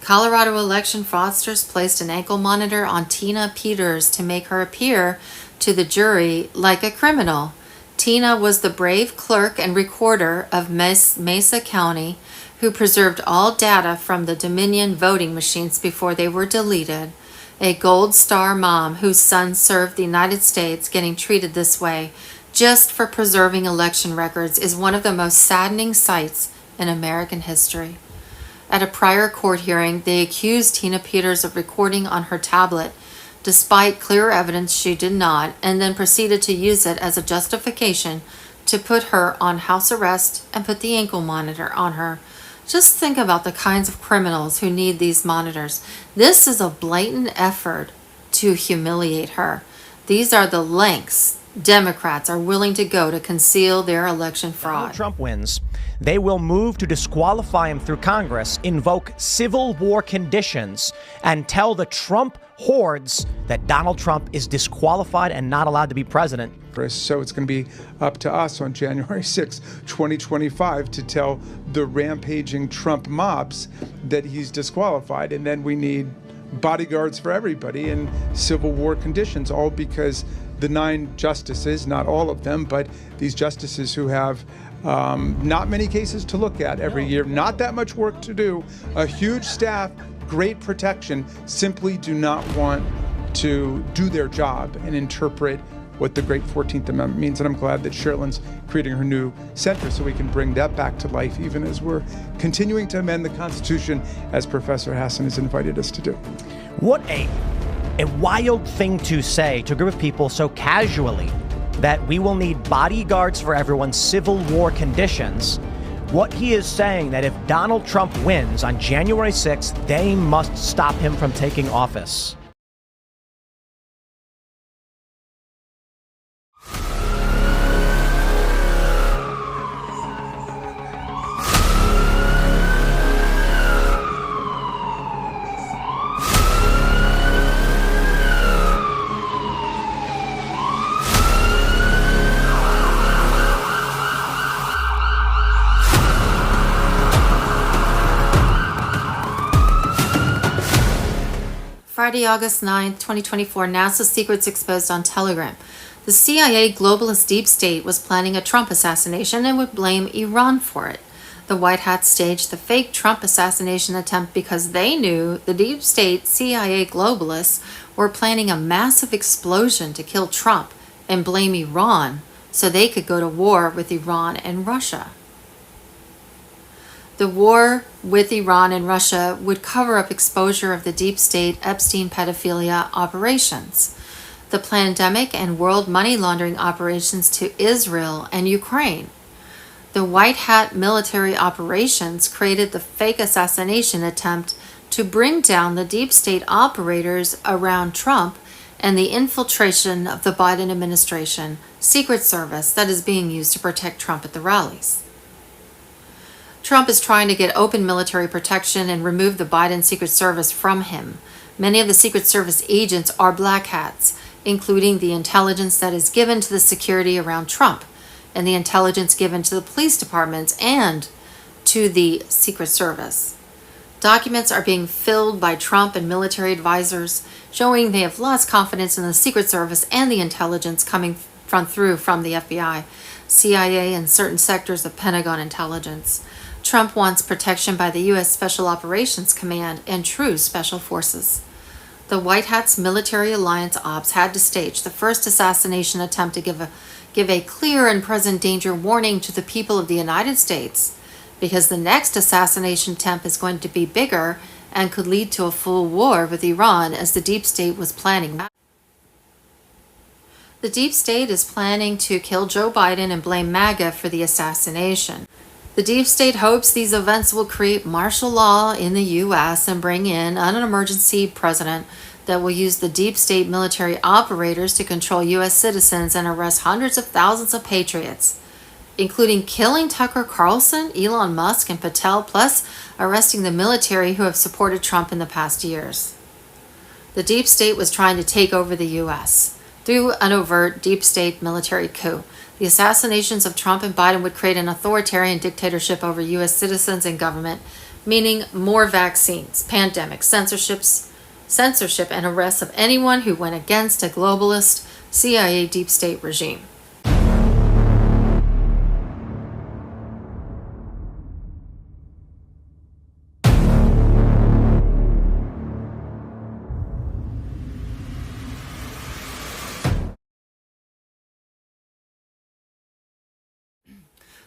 Colorado election fraudsters placed an ankle monitor on Tina Peters to make her appear to the jury like a criminal. Tina was the brave clerk and recorder of Mesa County who preserved all data from the Dominion voting machines before they were deleted. A Gold Star mom whose son served the United States getting treated this way just for preserving election records is one of the most saddening sights in American history. At a prior court hearing, they accused Tina Peters of recording on her tablet, despite clear evidence she did not, and then proceeded to use it as a justification to put her on house arrest and put the ankle monitor on her. Just think about the kinds of criminals who need these monitors. This is a blatant effort to humiliate her. These are the lengths Democrats are willing to go to conceal their election fraud. If Trump wins, they will move to disqualify him through Congress, invoke civil war conditions, and tell the Trump hordes that Donald Trump is disqualified and not allowed to be president. So it's going to be up to us on January 6, 2025 to tell the rampaging Trump mobs that he's disqualified. And then we need bodyguards for everybody and civil war conditions, all because the 9 justices, not all of them, but these justices who have not many cases to look at every year, not that much work to do, a huge staff, great protection, simply do not want to do their job and interpret what the great 14th Amendment means. And I'm glad that Sherilyn's creating her new center so we can bring that back to life, even as we're continuing to amend the Constitution, as Professor Hassan has invited us to do. What a wild thing to say to a group of people so casually, that we will need bodyguards for everyone's civil war conditions. What he is saying that if Donald Trump wins on January 6th, they must stop him from taking office. Friday, August 9th, 2024, NASA secrets exposed on Telegram. The CIA globalist deep state was planning a Trump assassination and would blame Iran for it. The White Hats staged the fake Trump assassination attempt because they knew the deep state CIA globalists were planning a massive explosion to kill Trump and blame Iran so they could go to war with Iran and Russia. The war with Iran and Russia would cover up exposure of the deep state Epstein pedophilia operations, the pandemic and world money laundering operations to Israel and Ukraine. The White Hat military operations created the fake assassination attempt to bring down the deep state operators around Trump and the infiltration of the Biden administration Secret Service that is being used to protect Trump at the rallies. Trump is trying to get open military protection and remove the Biden Secret Service from him. Many of the Secret Service agents are black hats, including the intelligence that is given to the security around Trump and the intelligence given to the police departments and to the Secret Service. Documents are being filled by Trump and military advisors, showing they have lost confidence in the Secret Service and the intelligence coming from the FBI, CIA, and certain sectors of Pentagon intelligence. Trump wants protection by the U.S. Special Operations Command and true special forces. The White Hats military alliance ops had to stage the first assassination attempt to give a clear and present danger warning to the people of the United States, because the next assassination attempt is going to be bigger and could lead to a full war with Iran, as the deep state was planning. The deep state is planning to kill Joe Biden and blame MAGA for the assassination. The deep state hopes these events will create martial law in the U.S. and bring in an emergency president that will use the deep state military operators to control U.S. citizens and arrest hundreds of thousands of patriots, including killing Tucker Carlson, Elon Musk, and Patel, plus arresting the military who have supported Trump in the past years. The deep state was trying to take over the U.S. through an overt deep state military coup. The assassinations of Trump and Biden would create an authoritarian dictatorship over U.S. citizens and government, meaning more vaccines, pandemics, censorship, and arrests of anyone who went against a globalist CIA deep state regime.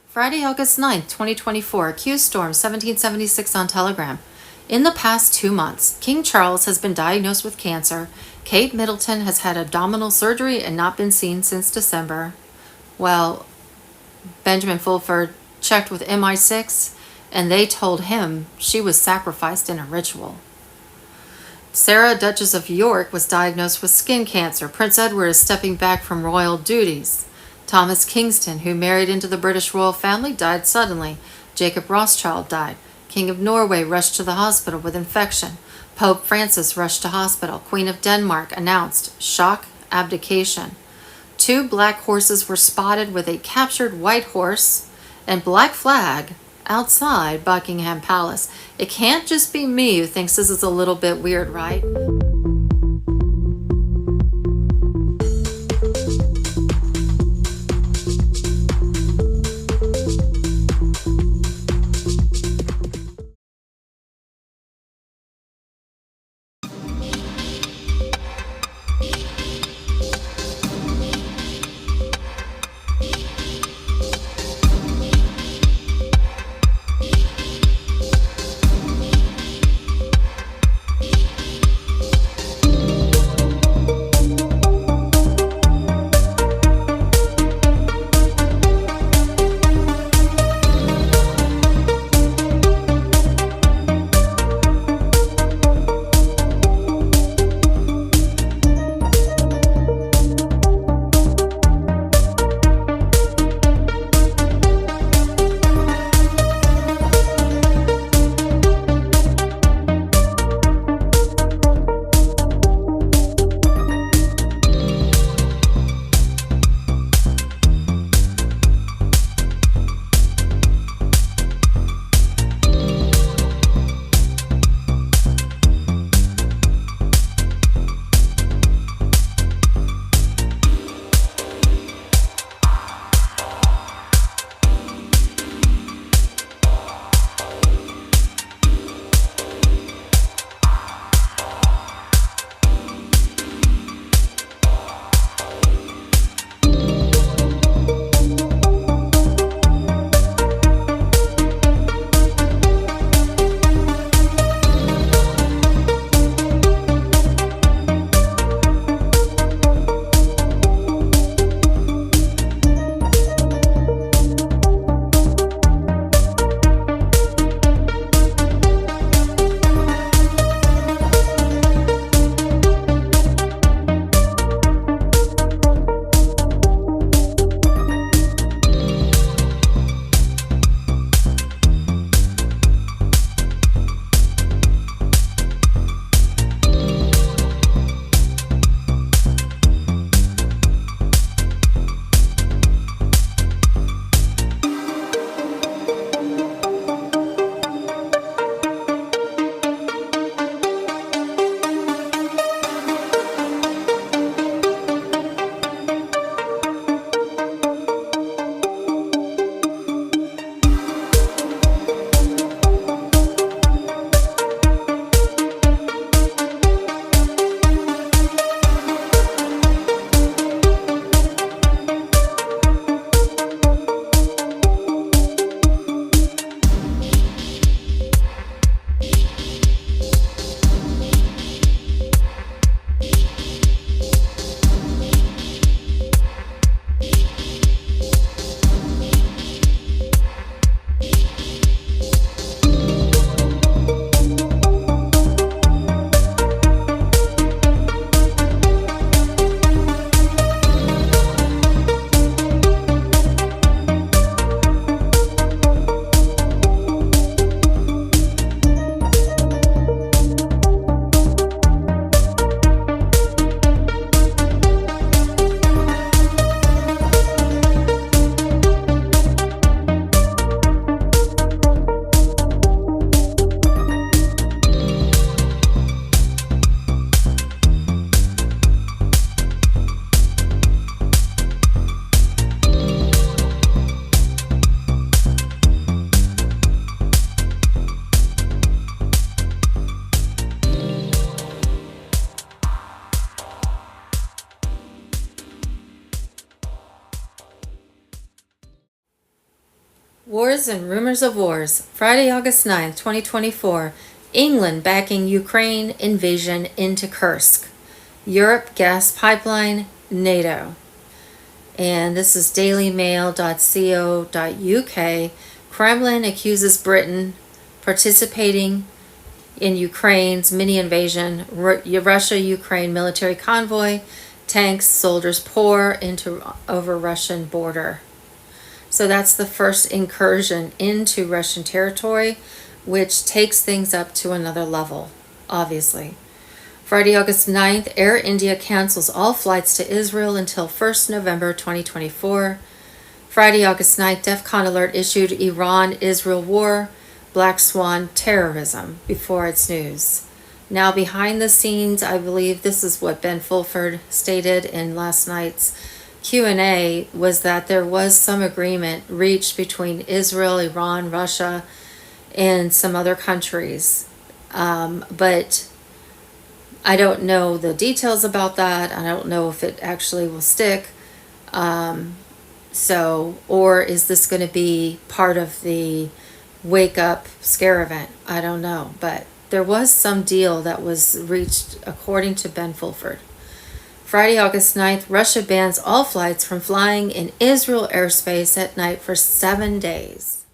Friday, August 9th, 2024, Q Storm 1776 on Telegram. In the past 2 months, King Charles has been diagnosed with cancer. Kate Middleton has had abdominal surgery and not been seen since December. Well, Benjamin Fulford checked with MI6 and they told him she was sacrificed in a ritual. Sarah, Duchess of York, was diagnosed with skin cancer. Prince Edward is stepping back from royal duties. Thomas Kingston, who married into the British royal family, died suddenly. Jacob Rothschild died. King of Norway rushed to the hospital with infection. Pope Francis rushed to hospital. Queen of Denmark announced shock abdication. 2 black horses were spotted with a captured white horse and black flag outside Buckingham Palace. It can't just be me who thinks this is a little bit weird, right? Wars and rumors of wars. Friday, August 9th, 2024. England backing Ukraine invasion into Kursk. Europe gas pipeline, NATO. And this is dailymail.co.uk. Kremlin accuses Britain participating in Ukraine's mini invasion. Russia-Ukraine military convoy. Tanks, soldiers pour over Russian border. So that's the first incursion into Russian territory, which takes things up to another level, obviously. Friday, August 9th, Air India cancels all flights to Israel until 1st November 2024. Friday, August 9th, DEFCON alert issued Iran-Israel war, Black Swan terrorism before its news. Now behind the scenes, I believe this is what Ben Fulford stated in last night's Q&A, was that there was some agreement reached between Israel, Iran, Russia, and some other countries. But I don't know the details about that. I don't know if it actually will stick. Or is this going to be part of the wake up scare event? I don't know. But there was some deal that was reached according to Ben Fulford. Friday, August 9th, Russia bans all flights from flying in Israel airspace at night for 7 days.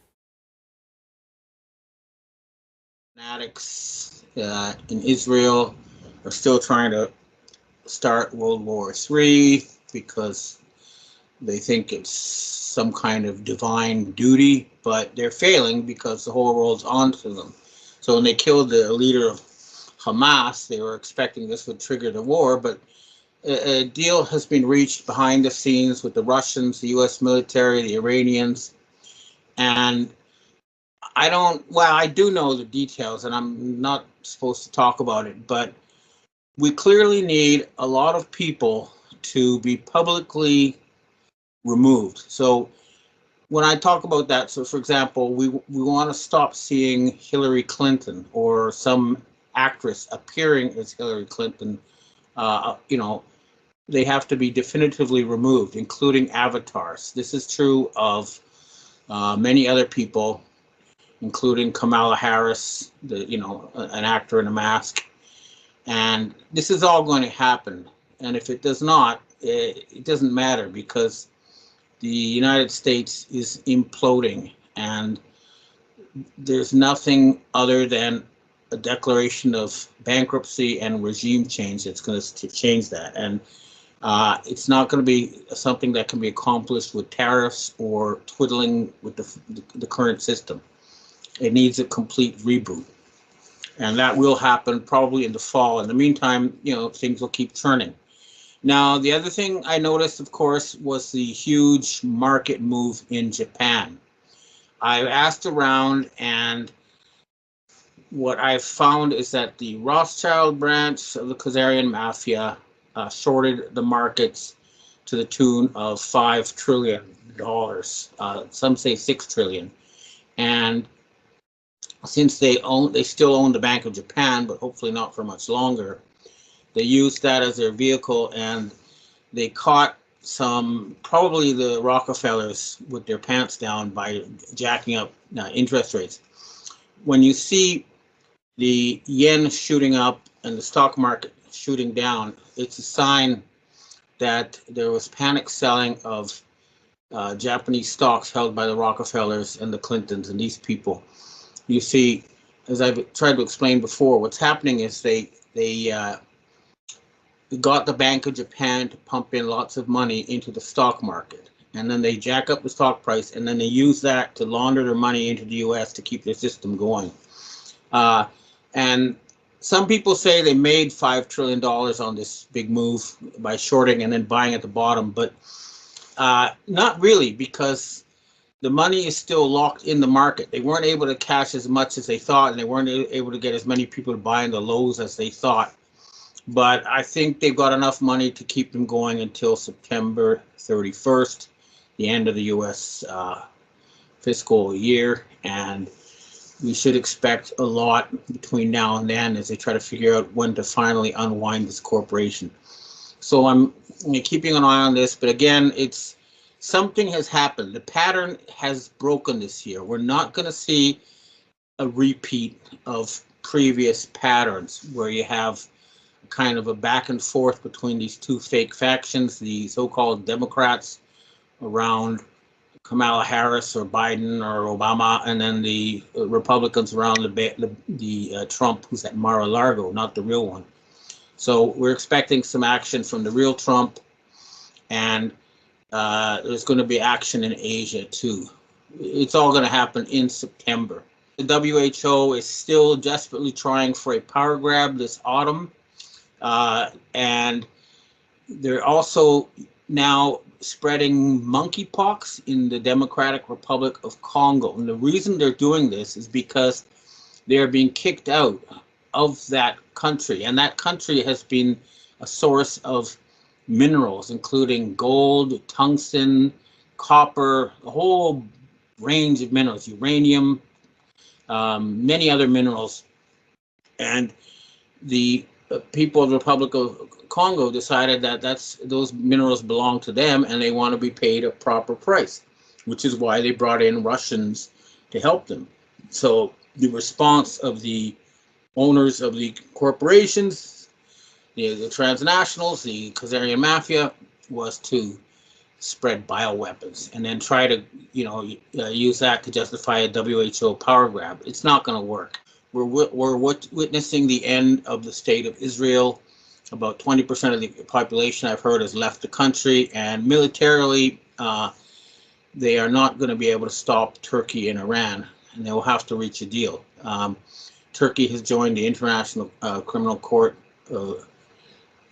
Fanatics in Israel are still trying to start World War III because they think it's some kind of divine duty, but they're failing because the whole world's onto them. So when they killed the leader of Hamas, they were expecting this would trigger the war, but a deal has been reached behind the scenes with the Russians, the U.S. military, the Iranians, and I do know the details, and I'm not supposed to talk about it, but we clearly need a lot of people to be publicly removed. So when I talk about that, so for example, we want to stop seeing Hillary Clinton or some actress appearing as Hillary Clinton. They have to be definitively removed, including avatars. This is true of many other people, including Kamala Harris, an actor in a mask. And this is all going to happen. And if it does not, it doesn't matter, because the United States is imploding, and there's nothing other than a declaration of bankruptcy and regime change that's going to change that. And it's not going to be something that can be accomplished with tariffs or twiddling with the current system. It needs a complete reboot. And that will happen probably in the fall. In the meantime, things will keep churning. Now, the other thing I noticed, of course, was the huge market move in Japan. I asked around, and what I've found is that the Rothschild branch of the Khazarian mafia shorted the markets to the tune of $5 trillion. Some say $6 trillion. And since they still own the Bank of Japan, but hopefully not for much longer, they used that as their vehicle, and they caught probably the Rockefellers with their pants down by jacking up interest rates. When you see the yen shooting up and the stock market shooting down, it's a sign that there was panic selling of Japanese stocks held by the Rockefellers and the Clintons and these people. You see, as I've tried to explain before, what's happening is they got the Bank of Japan to pump in lots of money into the stock market, and then they jack up the stock price, and then they use that to launder their money into the U.S. to keep their system going. And some people say they made $5 trillion on this big move by shorting and then buying at the bottom, but not really, because the money is still locked in the market. They weren't able to cash as much as they thought, and they weren't able to get as many people to buy in the lows as they thought. But I think they've got enough money to keep them going until September 31st, the end of the U.S. Fiscal year, and we should expect a lot between now and then as they try to figure out when to finally unwind this corporation. So I'm keeping an eye on this, but again, it's something has happened. The pattern has broken this year. We're not going to see a repeat of previous patterns where you have kind of a back and forth between these two fake factions, the so-called Democrats around Kamala Harris or Biden or Obama, and then the Republicans around the Trump who's at Mar-a-Lago, not the real one. So we're expecting some action from the real Trump, and there's going to be action in Asia too. It's all going to happen in September. The WHO is still desperately trying for a power grab this autumn, and they're also now spreading monkeypox in the Democratic Republic of Congo. And the reason they're doing this is because they're being kicked out of that country. And that country has been a source of minerals, including gold, tungsten, copper, a whole range of minerals, uranium, many other minerals. And the people of the Republic of Congo decided that those minerals belong to them and they want to be paid a proper price, which is why they brought in Russians to help them. So the response of the owners of the corporations, the transnationals, the Khazarian mafia, was to spread bioweapons and then try to, use that to justify a WHO power grab. It's not going to work. We're witnessing the end of the state of Israel. About 20% of the population, I've heard, has left the country, and militarily, they are not going to be able to stop Turkey and Iran, and they will have to reach a deal. Turkey has joined the International Criminal Court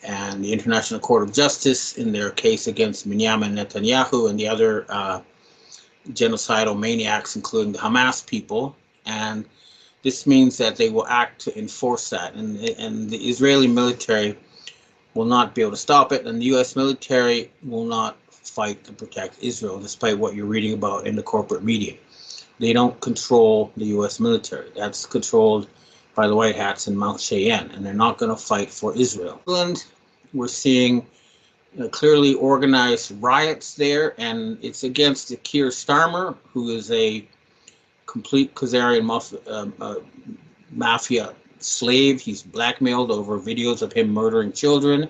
and the International Court of Justice in their case against Benjamin Netanyahu and the other genocidal maniacs, including the Hamas people, and this means that they will act to enforce that, and the Israeli military will not be able to stop it, and the U.S. military will not fight to protect Israel, despite what you're reading about in the corporate media. They don't control the U.S. military. That's controlled by the White Hats in Mount Cheyenne, and they're not going to fight for Israel. England, we're seeing clearly organized riots there, and it's against Keir Starmer, who is a complete Khazarian mafia slave. He's blackmailed over videos of him murdering children,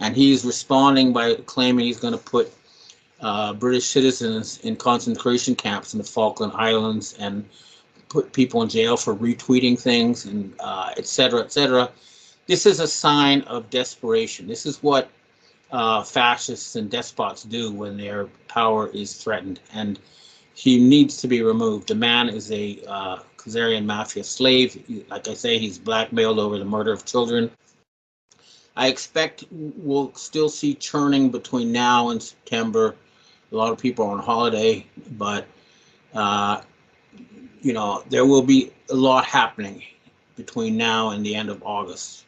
and he's responding by claiming he's going to put British citizens in concentration camps in the Falkland Islands and put people in jail for retweeting things, and et cetera, et cetera. This is a sign of desperation. This is what fascists and despots do when their power is threatened, and he needs to be removed. The man is a Khazarian mafia slave. Like I say, he's blackmailed over the murder of children. I expect we'll still see churning between now and September. A lot of people are on holiday, but there will be a lot happening between now and the end of August.